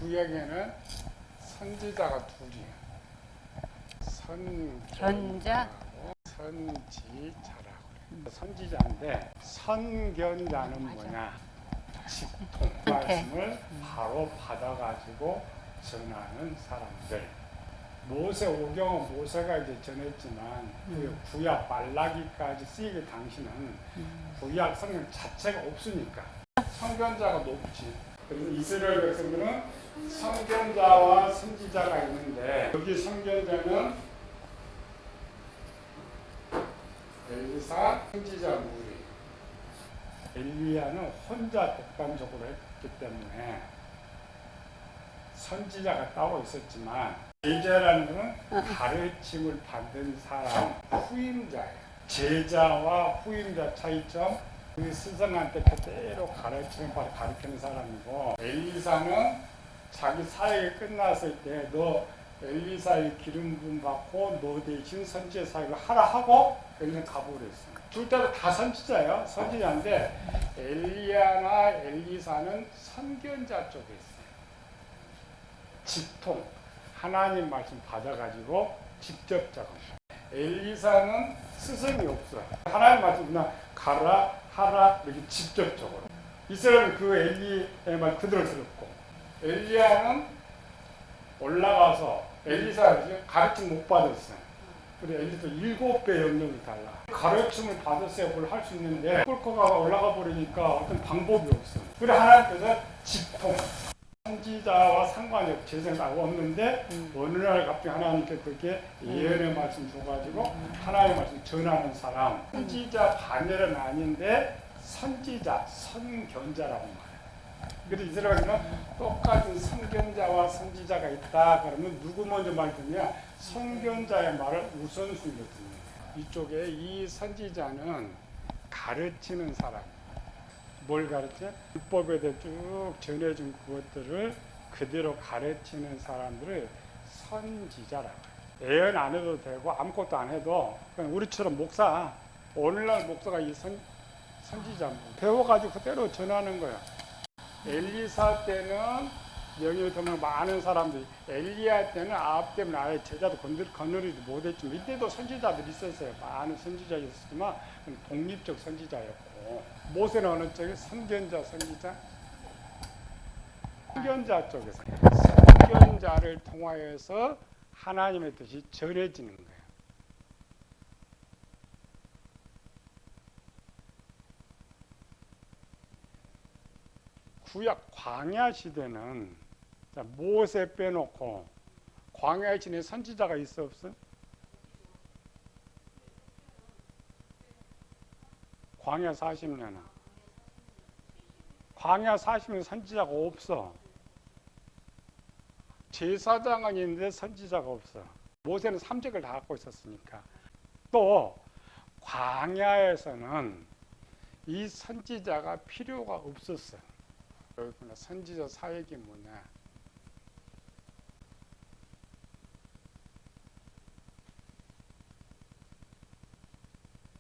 구약에는 선지자가 둘이에요. 선견자하고 선지자라고 그래요. 선지자인데 선견자는 뭐냐? 직통 말씀을 바로 받아가지고 전하는 사람들. 모세 오경은 모세가 이제 전했지만 그 구약 말라기까지 쓰이기 당시는 구약 성경 자체가 없으니까 선견자가 높지. 그래서 이스라엘 백성들은 선견자와 선지자가 있는데 여기 선견자는 엘리사, 선지자 무리. 엘리야는 혼자 독단적으로 했기 때문에 선지자가 따로 있었지만 제자라는 것은 가르침을 받은 사람, 후임자예요. 제자와 후임자 차이점, 그 스승한테 그대로 가르치는 가르치는 사람이고, 엘리사는 자기 사역이 끝났을 때 너 엘리사의 기름 부음 받고 너 대신 선지자 사역을 하라 하고 엘리는 가버렸어요. 둘 다 선지자예요. 선지자인데 엘리야나 엘리사는 선견자 쪽에 있어요. 직통, 하나님 말씀 받아가지고 직접 작업. 엘리사는 스승이 없어요. 하나님 말씀 그냥 가라, 하라 이렇게 직접적으로. 이스라엘은 그 엘리의 말 그대로 들었고, 엘리야는 올라가서 엘리사 가르침 못 받았어요. 그래 엘리사 7배 영역이 달라. 가르침을 받았어야 뭘 할 수 있는데 꿀커가 올라가 버리니까 어떤 방법이 없어요. 그래 하나님께서 직통. 선지자와 상관이 없고 재생하고 없는데 어느 날 갑자기 하나님께 그렇게 예언의 말씀 줘가지고 하나님의 말씀 전하는 사람. 선지자 반열은 아닌데 선지자, 선견자라고 말해요. 그래서 이스라엘은 똑같은 선견자와 선지자가 있다. 그러면 누구 먼저 말 듣냐? 선견자의 말을 우선순위로 듣는 거예요. 이쪽에 이 선지자는 가르치는 사람. 뭘 가르쳐? 율법에 대해 쭉 전해준 그것들을 그대로 가르치는 사람들을 선지자라고 해요. 예언 안 해도 되고 아무것도 안 해도 그냥 우리처럼 목사, 오늘날 목사가 이 선지자 배워가지고 그대로 전하는 거예요. 엘리사 때는 영역이 정말 많은 사람들이, 엘리야 때는 아합 때문에 아예 제자도 건너리지 못했지만 이때도 선지자들이 있었어요. 많은 선지자가 있었지만 독립적 선지자였고, 모세는 어느 쪽에 선견자, 선지자? 선견자 쪽에서 선견자를 통하여서 하나님의 뜻이 전해지는 거예요. 구약 광야 시대는 모세 빼놓고 광야 시대에 선지자가 있어 없어? 광야 40년은 광야 40년 선지자가 없어. 제사장은 있는데 선지자가 없어. 모세는 3직을 다 갖고 있었으니까. 또 광야에서는 이 선지자가 필요가 없었어. 그렇구나. 선지자 사역이 뭐냐?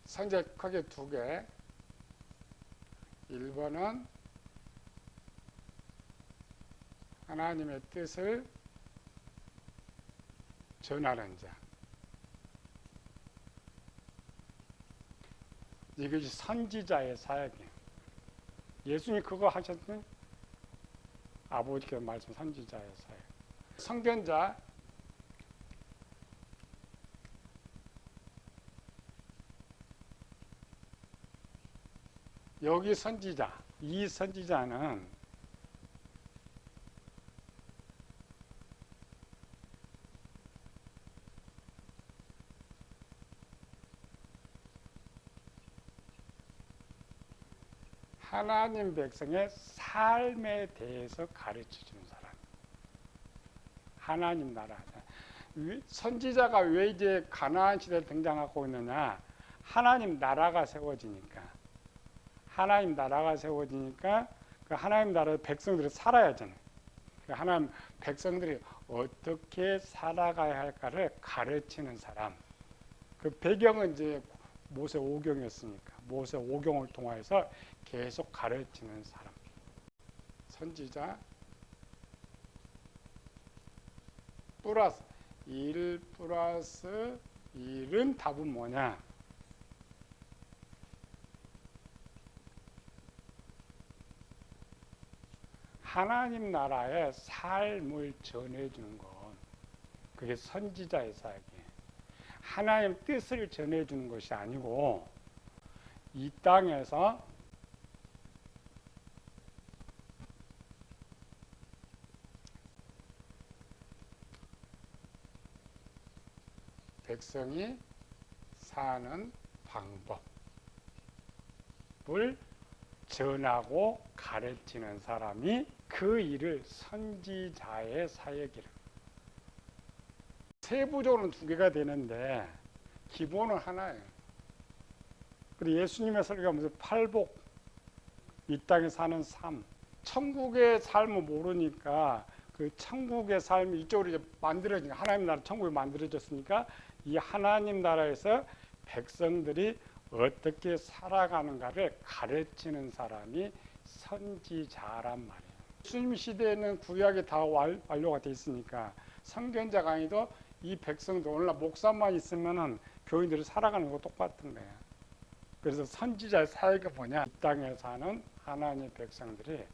선지자 크게 두 개. 1번은 하나님의 뜻을 전하는 자. 이것이 선지자의 사역이에요. 예수님이 그거 하셨더니 아버지께서 말씀 선지자의 사역. 선견자. 여기 선지자. 이 선지자는 하나님 백성의 삶에 대해서 가르쳐주는 사람. 하나님 나라. 선지자가 왜 이제 가나안 시대에 등장하고 있느냐? 하나님 나라가 세워지니까. 하나님 나라가 세워지니까 그 하나님 나라의 백성들이 살아야잖아요. 하나님 백성들이 어떻게 살아가야 할까를 가르치는 사람. 그 배경은 이제 모세 오경이었으니까 모세 오경을 통해서 계속 가르치는 사람. 선지자, 플러스 1 플러스 1은 답은 뭐냐? 하나님 나라의 삶을 전해주는 것. 그게 선지자의 사역이에요. 하나님 뜻을 전해주는 것이 아니고 이 땅에서 백성이 사는 방법을 전하고 가르치는 사람이 그 일을 선지자의 사역이라. 세부적으로는 두 개가 되는데 기본은 하나예요. 그리고 예수님의 설교가 무슨 팔복, 이 땅에 사는 삶, 천국의 삶을 모르니까 그 천국의 삶이 이쪽으로 이제 만들어지니까 하나님 나라 천국이 만들어졌으니까 이 하나님 나라에서 백성들이 어떻게 살아가는가를 가르치는 사람이 선지자란 말이에요. 예수님 시대에는 구약이 다 완료가 돼 있으니까 선견자가 아니도 이 백성들 오늘날 목사만 있으면은 교인들이 살아가는 거 똑같은 거예요. 그래서 선지자의 사역이 뭐냐? 이 땅에 사는 하나님의 백성들이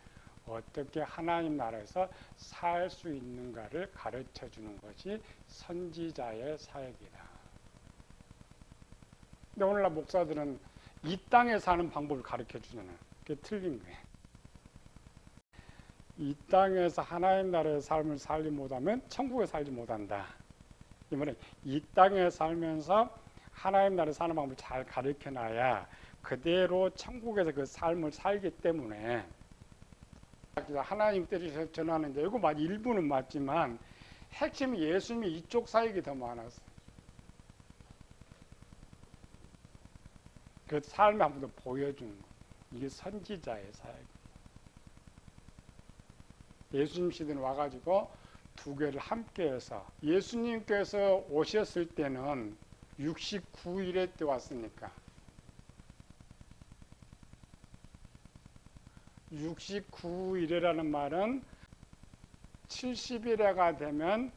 어떻게 하나님 나라에서 살 수 있는가를 가르쳐 주는 것이 선지자의 사역이다. 근데 오늘날 목사들은 이 땅에 사는 방법을 가르쳐 주잖아요. 그게 틀린 거예요. 이 땅에서 하나님 나라의 삶을 살지 못하면 천국에 살지 못한다. 이 말은 이 땅에 살면서 하나님 나라의 사는 방법을 잘 가르쳐 놔야 그대로 천국에서 그 삶을 살기 때문에 하나님 뜻을 전하는데 이거 일부는 맞지만 핵심이 예수님이 이쪽 사역이 더 많았어요. 그 삶을 한 번 더 보여주는 거. 이게 선지자의 사역이에요. 예수님 시대는 와가지고 두 개를 함께해서 예수님께서 오셨을 때는 69일에 때 왔으니까 69일이라는 말은 70일에가 되면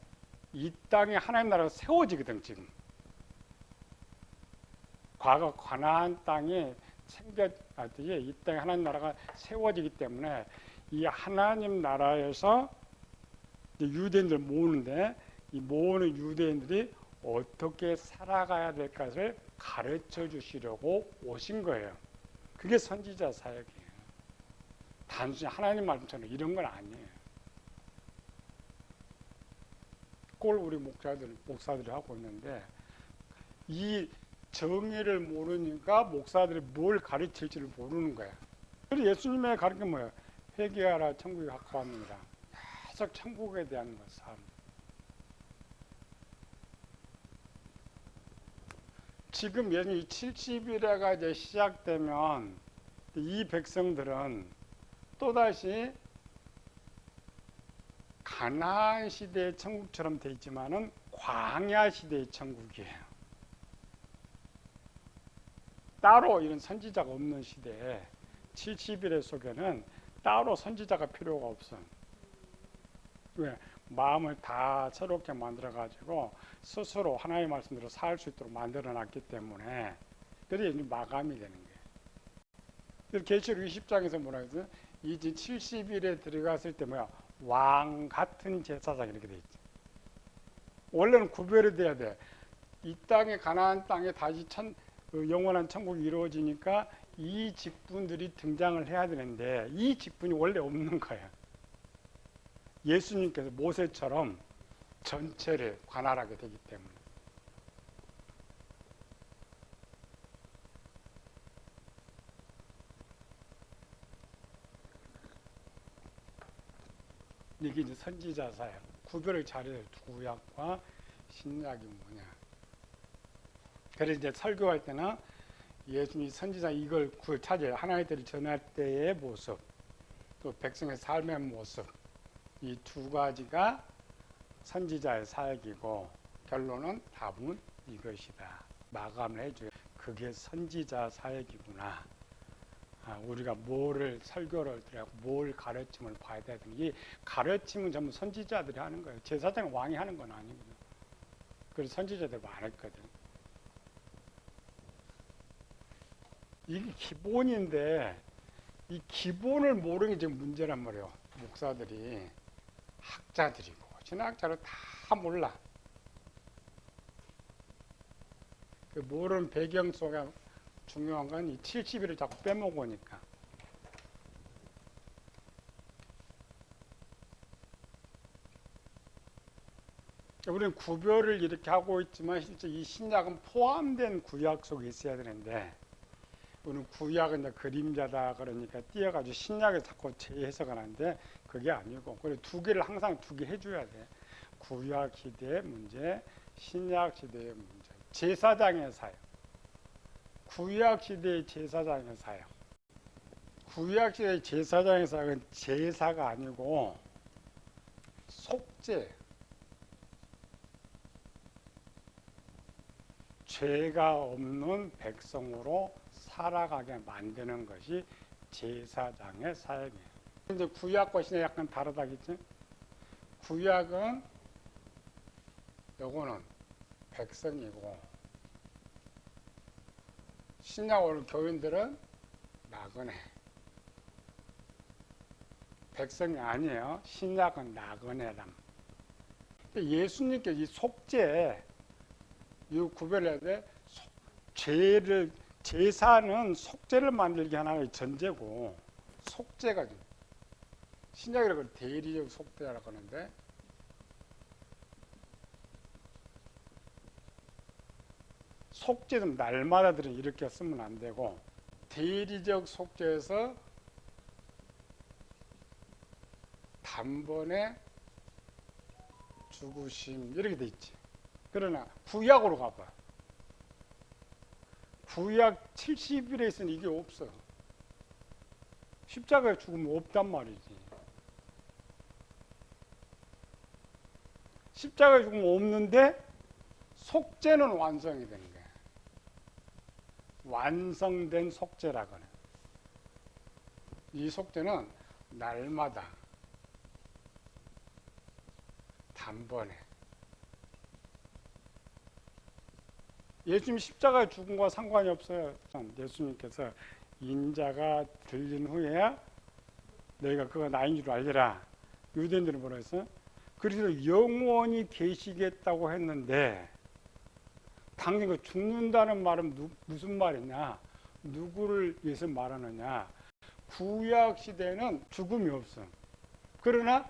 이 땅에 하나님 나라가 세워지거든. 지금 과거 가나안 땅에 챙겨놨듯이 이 땅에 하나님 나라가 세워지기 때문에 이 하나님 나라에서 유대인들 모으는데 이 모으는 유대인들이 어떻게 살아가야 될 것을 가르쳐 주시려고 오신 거예요. 그게 선지자 사역이에요. 단순히 하나님 말씀처럼 이런 건 아니에요. 그걸 우리 목사들이 하고 있는데 이 정의를 모르니까 목사들이 뭘 가르칠지를 모르는 거야. 그래서 예수님의 가르침은 뭐예요? 회개하라 천국이 가까웠느니라. 계속 천국에 대한 것, 삶. 지금 예수님이 70일에가 이제 시작되면 이 백성들은 또다시 가나안 시대의 천국처럼 되어 있지만은 광야 시대의 천국이에요. 따로 이런 선지자가 없는 시대에 70일의 속에는 따로 선지자가 필요가 없어. 왜? 마음을 다 새롭게 만들어가지고 스스로 하나님의 말씀대로 살 수 있도록 만들어놨기 때문에 그래야 이제 마감이 되는 거예요. 계시록 20장에서 뭐라 해서 이제 70일에 들어갔을 때 뭐야? 왕 같은 제사장 이렇게 돼 있죠. 원래는 구별이 돼야 돼. 이 땅에 가나안 땅에 다시 영원한 천국이 이루어지니까 이 직분들이 등장을 해야 되는데 이 직분이 원래 없는 거예요. 예수님께서 모세처럼 전체를 관할하게 되기 때문에. 이게 이제 선지자 사역. 구별을 잘해야 돼요. 구약과 신약이 뭐냐. 그래서 이제 설교할 때는 예수님이 선지자 이걸 찾아요. 하나님의 뜻을 전할 때의 모습, 또 백성의 삶의 모습. 이 두 가지가 선지자의 사역이고 결론은 답은 이것이다. 마감을 해줘요. 그게 선지자 사역이구나. 우리가 뭐를 설교를 드리고 뭘 가르침을 봐야 되든 이 가르침은 전부 선지자들이 하는 거예요. 제사장 왕이 하는 건 아니거든. 그래서 선지자들이 말했거든. 이게 기본인데 이 기본을 모르는 게 지금 문제란 말이에요. 목사들이 학자들이고 신학자로 다 몰라. 그 모르는 배경 속에 중요한 건 이 70일을 자꾸 빼먹으니까. 우리는 구별을 이렇게 하고 있지만 실제 이 신약은 포함된 구약 속에 있어야 되는데 우리는 구약은 이제 그림자다 그러니까 띄어가지고 신약을 자꾸 재해석을 하는데 그게 아니고 그래 두 개를 항상 두 개 해줘야 돼. 구약 시대의 문제, 신약 시대의 문제. 제사장의 사역. 구약 시대의 제사장의 사역. 구약 시대의 제사장의 사역은 제사가 아니고 속죄. 죄가 없는 백성으로 살아가게 만드는 것이 제사장의 사역이에요. 이제 구약과 신약 약간 다르다겠죠? 구약은 요거는 백성이고 신약 오늘 교인들은 나그네. 백성이 아니에요. 신약은 나그네람. 예수님께서 이 속죄 이 구별해야 돼. 죄를 제사는 속죄를 만들기 하나의 전제고 속죄가 신약이라고 대리적 속죄라고 하는데 속죄는 날마다들은 이렇게 쓰면 안 되고 대리적 속죄에서 단번에 죽으심 이렇게 돼 있지. 그러나 구약으로 가봐. 구약 70일에 있으니 이게 없어. 십자가에 죽으면 없단 말이지. 십자가에 죽으면 없는데 속죄는 완성이 되는 거야. 완성된 속죄라고 해요. 이 속죄는 날마다 단번에 예수님 십자가에 죽은 거와 상관이 없어요. 예수님께서 인자가 들린 후에야 너희가 그가 나인 줄 알리라. 유대인들은 뭐라 했어요? 그래서 영원히 계시겠다고 했는데 당연히 그 죽는다는 말은 무슨 말이냐? 누구를 위해서 말하느냐? 구약 시대에는 죽음이 없어. 그러나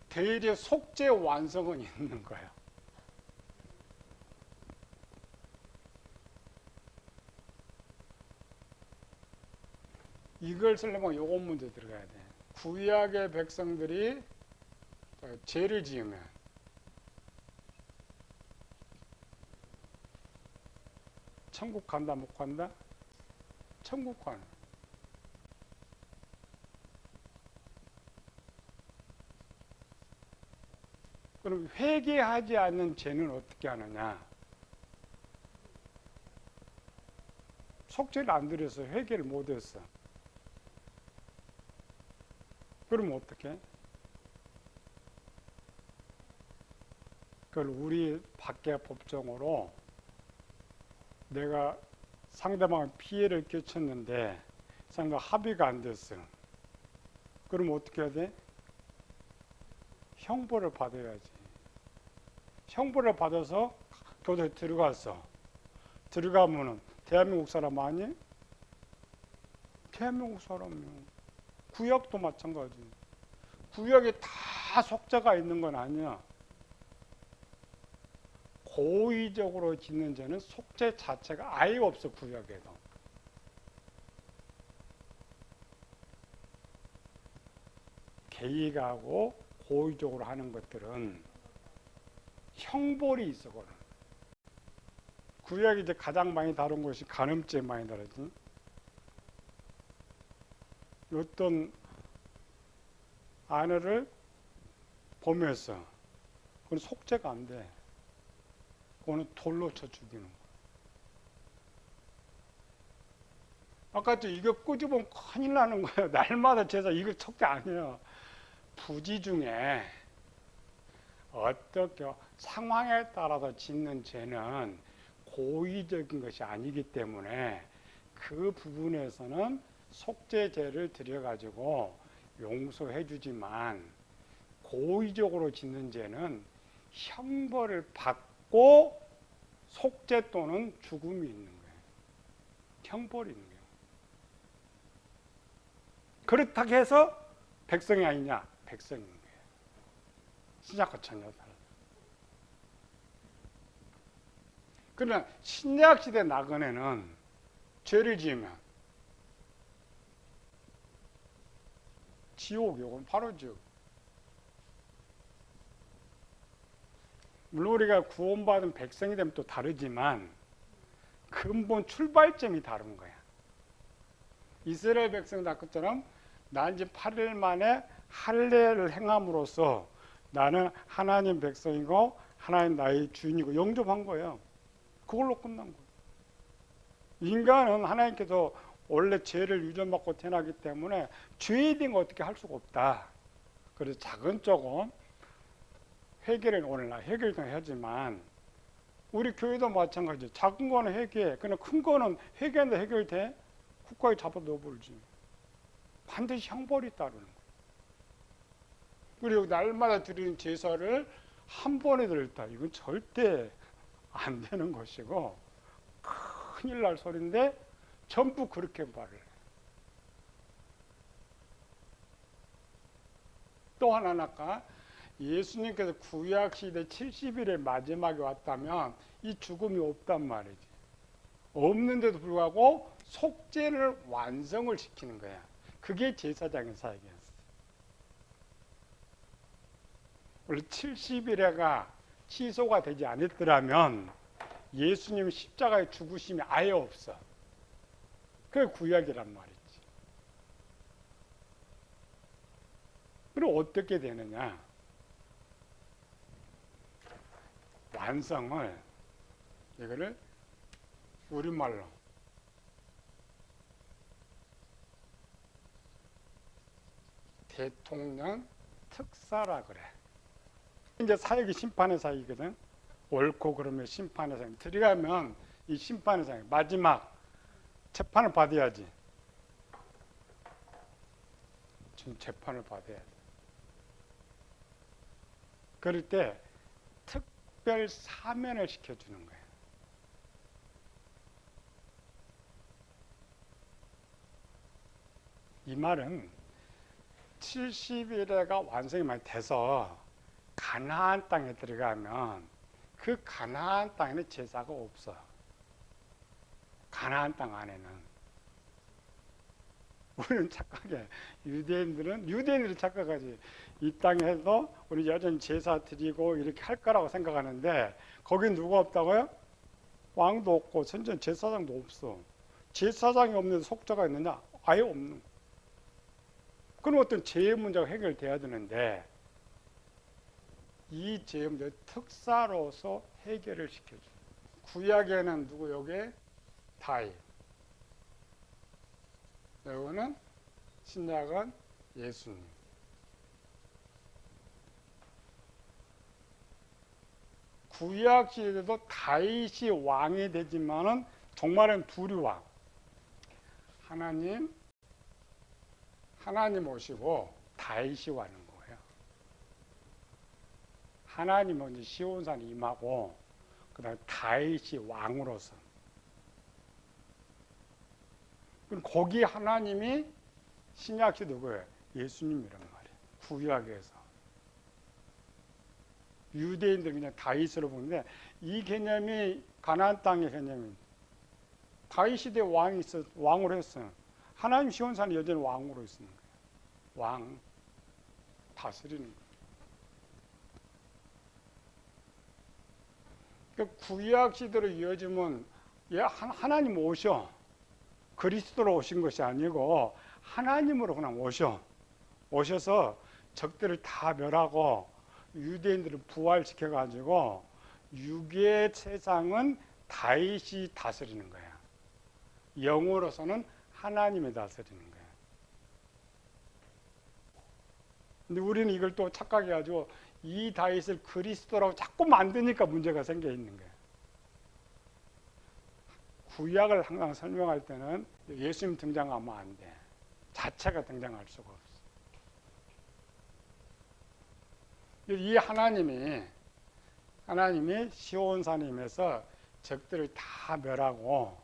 대리의 속죄 완성은 있는 거예요. 이걸 쓰려면 요건 문제 들어가야 돼. 구약의 백성들이 죄를 지으면 천국 간다 못 간다? 천국 가는. 그럼 회개하지 않는 죄는 어떻게 하느냐? 속죄를 안 드려서 회개를 못 했어. 그러면 어떻게? 그걸 우리 밖의 법정으로 내가 상대방의 피해를 끼쳤는데 상대방 합의가 안 됐어. 그럼 어떻게 해야 돼? 형벌을 받아야지. 형벌을 받아서 교도에 들어갔어. 들어가면은 대한민국 사람 아니? 대한민국 사람이요. 구약도 마찬가지. 구약에 다 속죄가 있는 건 아니야. 고의적으로 짓는 죄는 속죄 자체가 아예 없어. 구약에도. 개의가하고 고의적으로 하는 것들은 형벌이 있어. 그거는. 구약이 이제 가장 많이 다룬 것이 간음죄 많이 다루지. 어떤 아내를 범했어. 그건 속죄가 안 돼. 그거는 돌로 쳐 죽이는 거야. 아까 저 이거 끄집으면 큰일 나는 거예요. 날마다 제사 이거 척대 아니에요. 부지 중에 어떻게 상황에 따라서 짓는 죄는 고의적인 것이 아니기 때문에 그 부분에서는 속죄제를 드려가지고 용서해 주지만 고의적으로 짓는 죄는 형벌을 받고 속죄 또는 죽음이 있는 거예요. 형벌이 있는 거예요. 그렇다고 해서 백성이 아니냐? 백성인 거예요. 신약과 천년 달라. 그러나 신약 시대 나그네는 죄를 지으면 지옥, 요건 바로 지옥. 물론 우리가 구원받은 백성이 되면 또 다르지만 근본 출발점이 다른 거야. 이스라엘 백성 다크처럼 난 이제 8일 만에 할례를 행함으로써 나는 하나님 백성이고 하나님 나의 주인이고 영접한 거예요. 그걸로 끝난 거예요. 인간은 하나님께서 원래 죄를 유전받고 태어나기 때문에 죄에 대한 거 어떻게 할 수가 없다. 그래서 작은 조금 회개를 오늘날 회개를 하지만 우리 교회도 마찬가지죠. 작은 거는 회개해. 그러나 큰 거는 회개하는데 해결돼? 국가에 잡아 넣어버리지. 반드시 형벌이 따르는 거예요. 그리고 날마다 드리는 제사를 한 번에 드렸다. 이건 절대 안 되는 것이고 큰일 날 소리인데 전부 그렇게 말을 해요. 또 하나는 아까 예수님께서 구약시대 70일의 마지막에 왔다면 이 죽음이 없단 말이지. 없는데도 불구하고 속죄를 완성을 시키는 거야. 그게 제사장의 사역이었어. 원래 70일에가 취소가 되지 않았더라면 예수님 십자가의 죽으심이 아예 없어. 그게 구약이란 말이지. 그리고 어떻게 되느냐? 완성을 이거를 우리말로 대통령 특사라 그래. 이제 사역이 심판의 사역이거든. 옳고 그러면 심판의 사역. 들어가면 이 심판의 사역 마지막 재판을 받아야지. 지금 재판을 받아야 돼. 그럴 때 특별 사면을 시켜주는 거예요. 이 말은 70일에가 완성이 많이 돼서 가나안 땅에 들어가면 그 가나안 땅에는 제사가 없어. 가나안 땅 안에는. 우리는 착각해. 유대인들은 착각하지. 이 땅에서 우리 여전히 제사 드리고 이렇게 할 거라고 생각하는데 거기 누가 없다고요? 왕도 없고 선전 제사장도 없어. 제사장이 없는데 속죄가 있느냐? 아예 없는 거야. 그럼 어떤 죄의 문제가 해결돼야 되는데 이 죄의 문제 특사로서 해결을 시켜줘. 구약에는 누구 여기에? 다윗. 여기는 신약은 예수님. 구약 시대도 다윗이 왕이 되지만은 정말은 둘이 왕. 하나님 오시고 다윗이 와는 거예요. 하나님 먼저 시온산 임하고 그다음에 다윗이 왕으로서. 그럼 거기 하나님이 신약시 누구예요? 예수님이란 말이에요. 구약에서. 유대인들 그냥 다윗으로 보는데 이 개념이 가나안 땅의 개념입니다. 다윗 시대 왕이 있어 왕으로 했어요. 하나님 시온산이 여전히 왕으로 있는 거예요. 왕 다스리는 거예요. 그러니까 구약 시대로 이어지면 하나님 오셔. 그리스도로 오신 것이 아니고 하나님으로 그냥 오셔서 적들을 다 멸하고 유대인들을 부활시켜 가지고 육의 세상은 다윗이 다스리는 거야. 영으로서는 하나님이 다스리는 거예요. 근데 우리는 이걸 또 착각해가지고 이 다윗을 그리스도라고 자꾸 만드니까 문제가 생겨 있는 거예요. 구약을 항상 설명할 때는 예수님 등장하면 안 돼. 자체가 등장할 수가 없어. 이 하나님이 시온산임에서 적들을 다 멸하고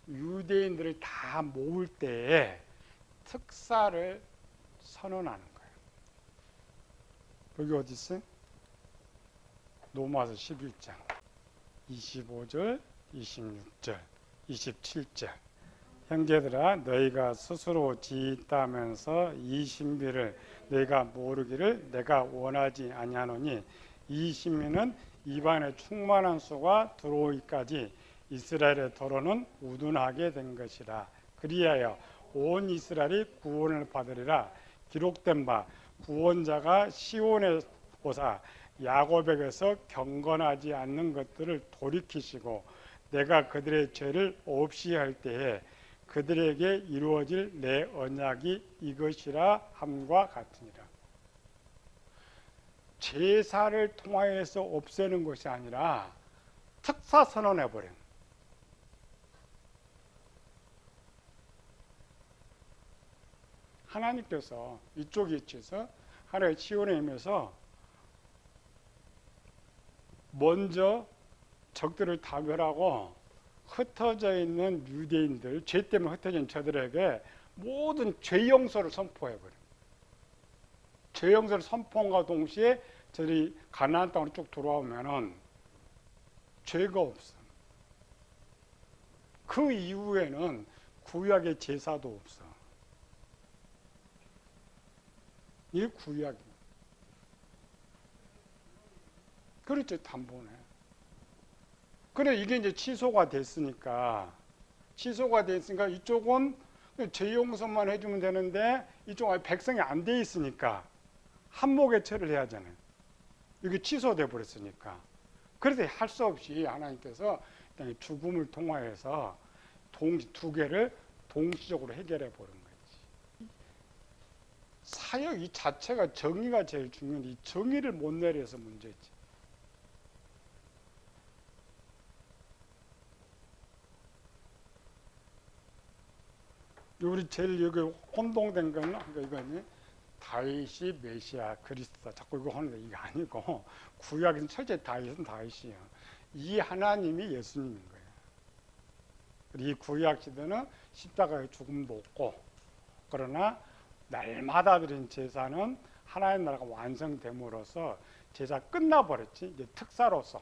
유대인들을 다 모을 때에 특사를 선언하는 거예요. 여기 어디 있어요? 로마서 11장 25절, 26절, 27절. 형제들아 너희가 스스로 지있다면서 이 신비를 너희가 모르기를 내가 원하지 아니하노니 이 신비는 이방의 충만한 수가 들어오기까지 이스라엘의 도로는 우둔하게 된 것이라. 그리하여 온 이스라엘이 구원을 받으리라. 기록된 바 구원자가 시온의 보사 야곱에게서 경건하지 않는 것들을 돌이키시고 내가 그들의 죄를 없이 할 때에 그들에게 이루어질 내 언약이 이것이라 함과 같으니라. 제사를 통하여서 없애는 것이 아니라 특사 선언해버린. 하나님께서 이쪽에 있어서 하나의 시온에 임해서 먼저 적들을 다 멸하고 흩어져 있는 유대인들, 죄 때문에 흩어진 저들에게 모든 죄 용서를 선포해버려요. 죄 용서를 선포함과 동시에 저들이 가나안 땅으로 쭉 돌아오면은 죄가 없어. 그 이후에는 구약의 제사도 없어. 이게 구약이에요. 그렇죠, 단번에. 그래 이게 이제 취소가 됐으니까 이쪽은 죄 용서만 해주면 되는데 이쪽은 백성이 안 돼 있으니까 한목의 처를 해야 하잖아요. 이게 취소돼 버렸으니까. 그래서 할 수 없이 하나님께서 죽음을 통하여서 두 개를 동시적으로 해결해 버린 거지. 사역 이 자체가 정의가 제일 중요한데 이 정의를 못 내려서 문제지. 우리 제일 여기 혼동된 거는 이거는 다윗이 메시아 그리스도다. 자꾸 이거 하는데 이게 아니고 구약에서는 철저히 다윗은 다윗이에요. 이 하나님이 예수님인 거예요. 이 구약 시대는 십자가의 죽음도 없고 그러나 날마다 드린 제사는 하나님 나라가 완성됨으로써 제사 끝나버렸지. 이제 특사로서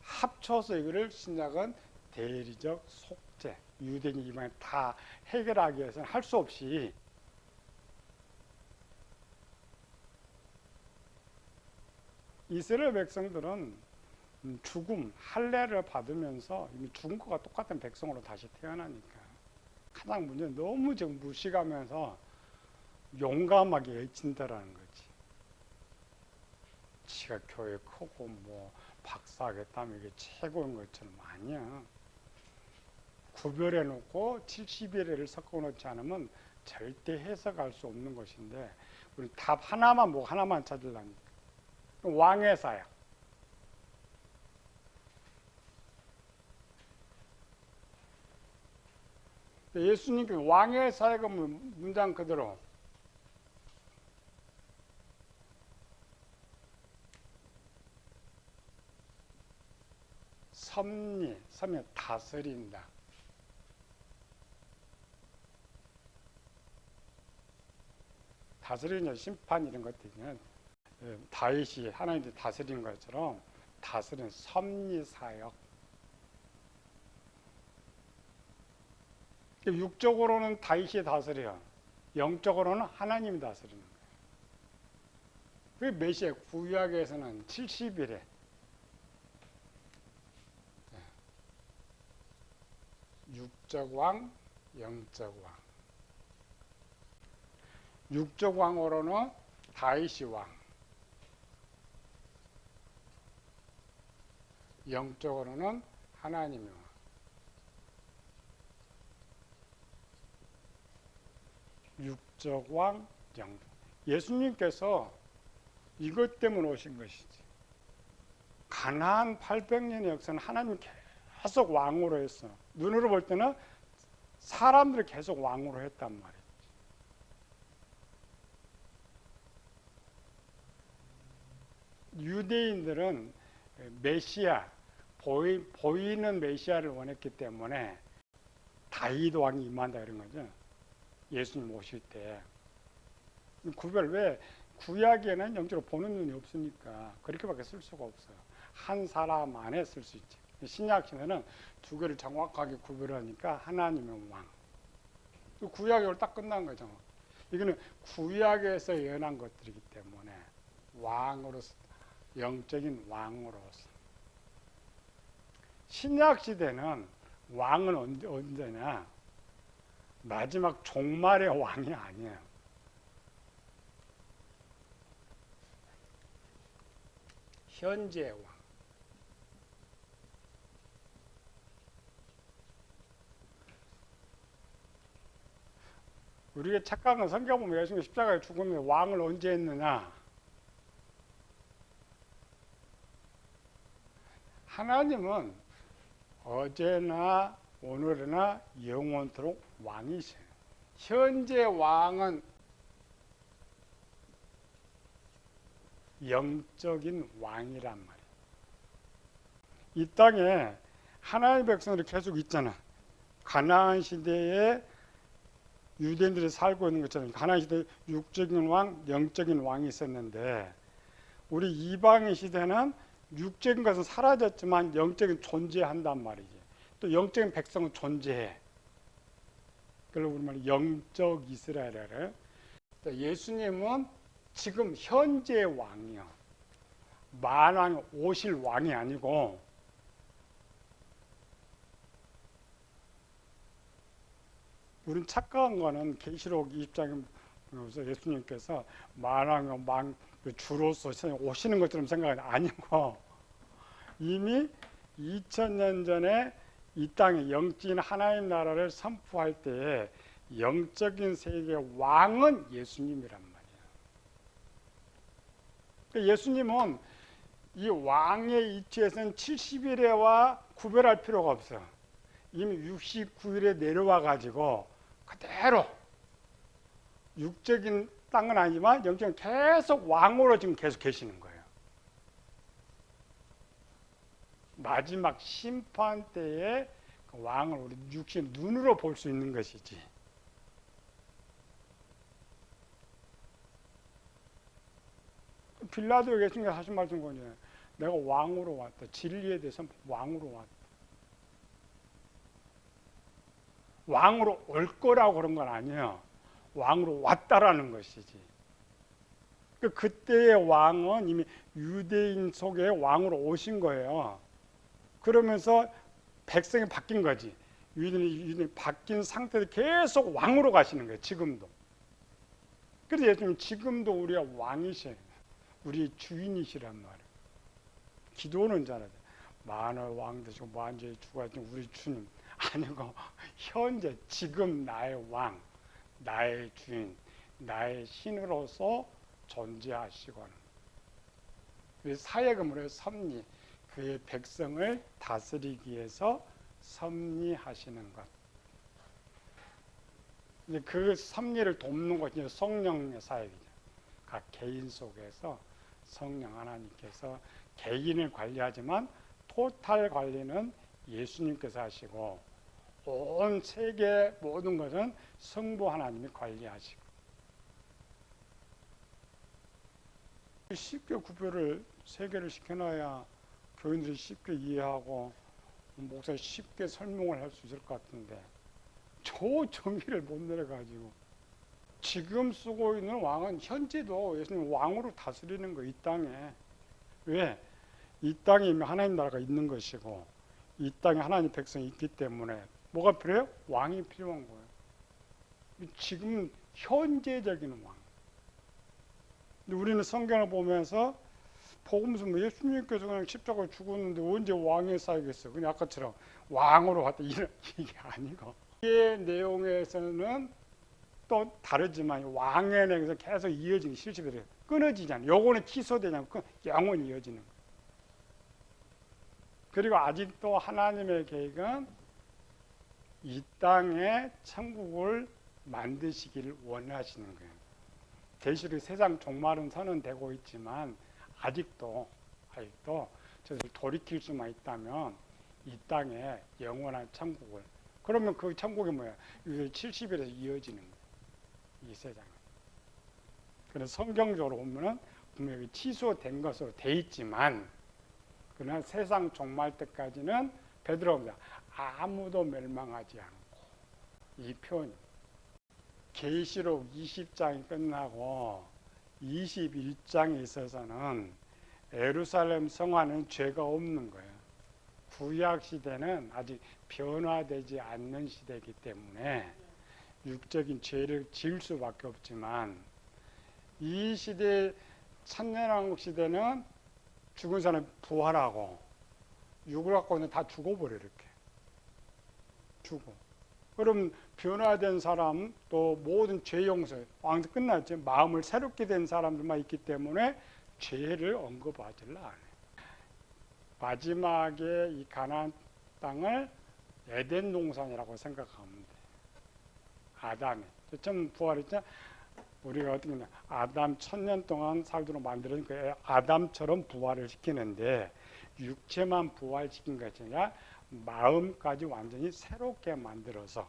합쳐서 이거를 신약은 대리적 속죄, 유대인 이방인 다 해결하기 위해서는 할 수 없이 이스라엘 백성들은 죽음, 할례를 받으면서 이미 죽은 것과 똑같은 백성으로 다시 태어나니까 가장 문제는 너무 지금 무식하면서 용감하게 외친다라는 거지. 지가 교회 크고 뭐 박사하겠다면 이게 최고인 것처럼 아니야. 구별해 놓고 70일을 섞어 놓지 않으면 절대 해석할 수 없는 것인데 우리 답 하나만 뭐 하나만 찾으려니까 왕의 사역. 예수님께서 왕의 사역은 문장 그대로 섭리 다스린다. 다스리는 심판 이런 것들은 다윗이 하나님이 다스리는 것처럼 다스리는 섭리 사역. 육적으로는 다윗이 다스려, 영적으로는 하나님이 다스리는 거예요. 그 메시아 구약에서는 70일에 육적 왕, 영적 왕. 육적 왕으로는 다윗이 왕, 영적으로는 하나님이 왕. 육적 왕, 영. 예수님께서 이것 때문에 오신 것이지. 가나안 800년의 역사는 하나님 계속 왕으로 했어. 눈으로 볼 때는 사람들이 계속 왕으로 했단 말이야. 유대인들은 메시아, 보이는 메시아를 원했기 때문에 다윗 왕이 임한다 그런 거죠. 예수님 오실 때. 구별 왜? 구약에는 영적으로 보는 눈이 없으니까 그렇게밖에 쓸 수가 없어요. 한 사람 안에 쓸 수 있지. 신약 시대는 두 개를 정확하게 구별하니까 하나님의 왕. 구약으로 딱 끝난 거죠. 이거는 구약에서 예언한 것들이기 때문에 왕으로서, 영적인 왕으로서. 신약 시대는 왕은 언제냐? 마지막 종말의 왕이 아니에요. 현재의 왕. 우리가 착각한 건 성경 보면 예수님이 십자가에 죽으면 왕을 언제 했느냐? 하나님은 어제나 오늘이나 영원토록 왕이세요. 현재 왕은 영적인 왕이란 말이에요. 이 땅에 하나님의 백성들이 계속 있잖아. 가나안 시대에 유대인들이 살고 있는 것처럼 가나안 시대에 육적인 왕, 영적인 왕이 있었는데 우리 이방인 시대는 육적인 것은 사라졌지만 영적인 존재한단 말이지. 또 영적인 백성은 존재해. 그걸 우리말 영적 이스라엘이래. 예수님은 지금 현재 왕이요. 만왕 오실 왕이 아니고 우린 착각한 거는 계시록 20장에서 예수님께서 만왕의 왕 주로서 오시는 것처럼 생각하는 아니고 이미 2000년 전에 이 땅에 영적인 하나님 나라를 선포할 때에 영적인 세계의 왕은 예수님이란 말이에요. 그러니까 예수님은 이 왕의 위치에서는 70일에와 구별할 필요가 없어요. 이미 69일에 내려와 가지고 그대로 육적인 땅은 아니지만 영적인 계속 왕으로 지금 계속 계시는 거예요. 마지막 심판 때에 그 왕을 우리 육신 눈으로 볼 수 있는 것이지. 빌라도 예수님께서 하신 말씀 뭐냐? 내가 왕으로 왔다. 진리에 대해서 왕으로 왔다. 왕으로 올 거라고 그런 건 아니에요. 왕으로 왔다라는 것이지. 그때의 왕은 이미 유대인 속에 왕으로 오신 거예요. 그러면서 백성이 바뀐 거지. 유대인이 바뀐 상태에서 계속 왕으로 가시는 거예요. 지금도. 그래서 예수님 지금도 우리가 왕이셔요. 우리 주인이시란 말이에요. 기도는 잘하죠. 만월 왕 되시고 만주의 주가 되신 우리 주님. 아니고 현재 지금 나의 왕, 나의 주인, 나의 신으로서 존재하시거든. 사역음으로 섭리, 그의 백성을 다스리기 위해서 섭리하시는 것. 이제 그 섭리를 돕는 것이 성령의 사역이죠. 각 개인 속에서 성령 하나님께서 개인을 관리하지만 토탈 관리는 예수님께서 하시고 온 세계 모든 것은 성부 하나님이 관리하시고 쉽게 구별을 세계를 시켜놔야 교인들이 쉽게 이해하고 목사가 쉽게 설명을 할 수 있을 것 같은데 저 정의를 못 내려가지고 지금 쓰고 있는 왕은 현재도 예수님 왕으로 다스리는 거예요. 이 땅에. 왜? 이 땅에 이미 하나님 나라가 있는 것이고 이 땅에 하나님 백성이 있기 때문에 뭐가 필요해요? 왕이 필요한 거예요. 지금 현재적인 왕. 근데 우리는 성경을 보면서 복음서 예수님께서 그냥 십자가에 죽었는데 언제 왕의 사역했어요? 그냥 아까처럼 왕으로 왔다 이게 아니고 이 내용에서는 또 다르지만 왕년에서 계속 이어지는 실습이 끊어지잖아요. 요거는 취소되냐면 영원히 이어지는 거예요. 그리고 아직도 하나님의 계획은 이 땅에 천국을 만드시기를 원하시는 거예요. 계시록 세상 종말은 선언되고 있지만 아직도 저를 돌이킬 수만 있다면 이 땅에 영원한 천국을, 그러면 그 천국이 뭐야? 70일에서 이어지는 거예요. 이 세상은. 그래서 성경적으로 보면은 분명히 취소된 것으로 돼 있지만, 그러나 세상 종말 때까지는 베드로가 아무도 멸망하지 않고, 이 표현 계시록 20장이 끝나고 21장에 있어서는 예루살렘 성화는 죄가 없는 거예요. 구약 시대는 아직 변화되지 않는 시대이기 때문에 육적인 죄를 지을 수밖에 없지만, 이 시대 천년왕국 시대는 죽은 사람이 부활하고 육을 갖고 다 죽어버려. 이렇게 죽어. 그럼 변화된 사람, 또 모든 죄 용서, 왕도 끝났죠. 마음을 새롭게 된 사람들만 있기 때문에 죄를 언급하지를 않아요. 마지막에 이 가나안 땅을 에덴 동산이라고 생각하면 돼. 아담이 처음 부활했죠. 우리가 어떻게 하냐, 아담 1000년 동안 살도록 만드는 그 아담처럼 부활을 시키는데, 육체만 부활시킨 것이 아니라 마음까지 완전히 새롭게 만들어서,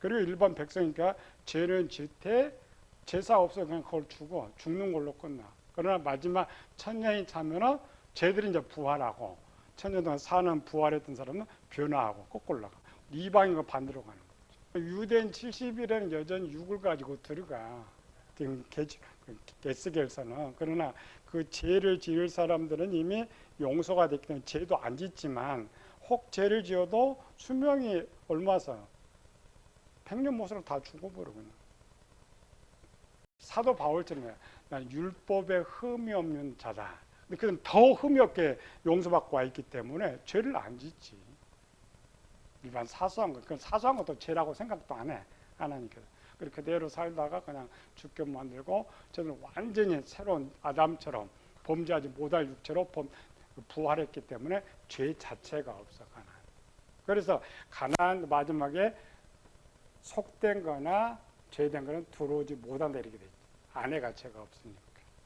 그리고 일반 백성이니까 죄는 짓되 제사 없어 그냥 그걸 죽는 걸로 끝나. 그러나 마지막 1000년이 차면은 죄들이 이제 부활하고, 1000년 동안 사는 부활했던 사람은 변화하고 거꾸로 나가. 이방인과 반대로 가는 거죠. 유대인 70일에는 여전히 육을 가지고 들어가. 지금 게스겔서는. 그러나 그 죄를 지을 사람들은 이미 용서가 됐기 때문에 죄도 안 짓지만, 혹 죄를 지어도 수명이 얼마서 100년 못으로 다 죽어버리거든요. 사도 바울처럼 난 율법에 흠이 없는 자다. 근데 그는 더 흠이 없게 용서받고 와 있기 때문에 죄를 안 짓지. 일반 사소한 것, 그건 사소한 것도 죄라고 생각도 안 해. 하나님께서. 그렇게 그대로 살다가 그냥 죽게 만들고, 저는 완전히 새로운 아담처럼 범죄하지 못할 육체로 부활했기 때문에 죄 자체가 없어, 가나안. 그래서 가나안 마지막에 속된 거나 죄된 거는 들어오지 못한다 이렇게 돼 있죠. 아내가 죄가 없으니까.